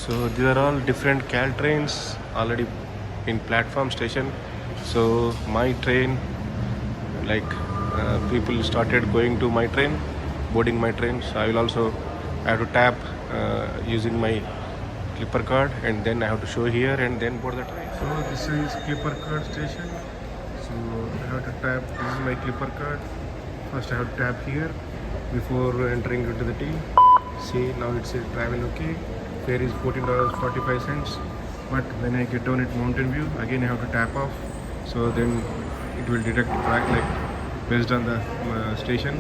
So these are all different Caltrains already in platform station. So my train, like people started going to my train, boarding my train. So I will also have to tap using my Clipper card, and then I have to show here and then board the train. So this is Clipper card station. So I have to tap. This is my Clipper card. First I have to tap here before entering into the T. See, now it's a travel okay. Fare is $14.45. But when I get down at Mountain View, again I have to tap off. So then it will deduct back, like based on the station.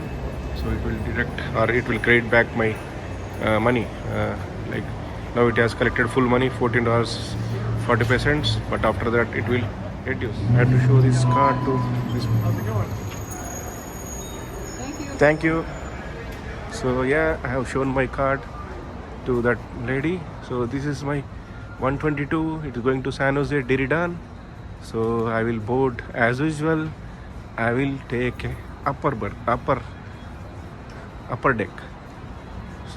So it will deduct, or it will credit back my money. Like now it has collected full money, $14.45. But after that it will reduce. I have to show this card to this. How's it going? Thank you. So yeah, I have shown my card to that lady. So this is my 122. It is going to San Jose Diridan. So I will board as usual. I will take a upper deck.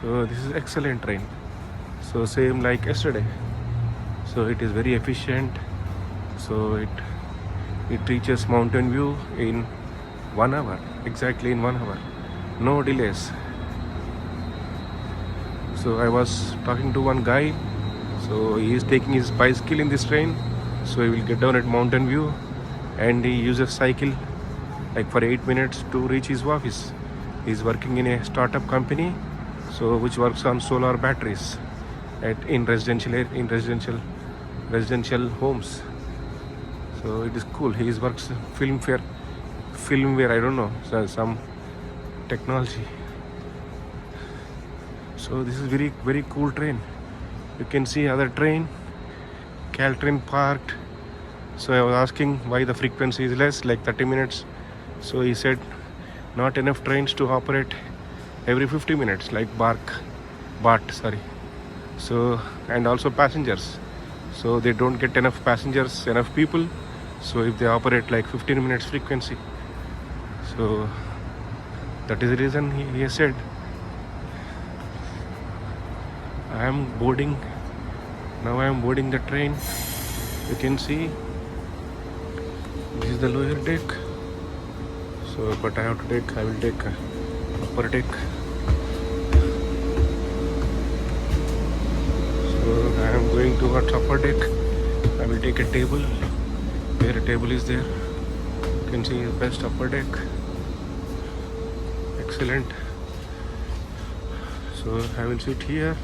So this is excellent train. So same like yesterday. So it is very efficient. So it reaches Mountain View in 1 hour, exactly in 1 hour. No delays. So I was talking to one guy. So he is taking his bicycle in this train. So he will get down at Mountain View and he uses cycle like for 8 minutes to reach his office. He is working in a startup company, so which works on solar batteries in residential homes. So it is cool. He works filmware. I don't know, some technology. So this is very, very cool train. You can see other train, Caltrain parked. So I was asking why the frequency is less, like 30 minutes. So he said not enough trains to operate every 50 minutes, like BART. So, and also passengers. So they don't get enough passengers, enough people. So if they operate like 15 minutes frequency. So that is the reason he said. I am boarding the train. You can see this is the lower deck. So but I will take upper deck. So I am going towards upper deck. I will take a table. Where a table is there, you can see the best upper deck. Excellent. So I will sit here.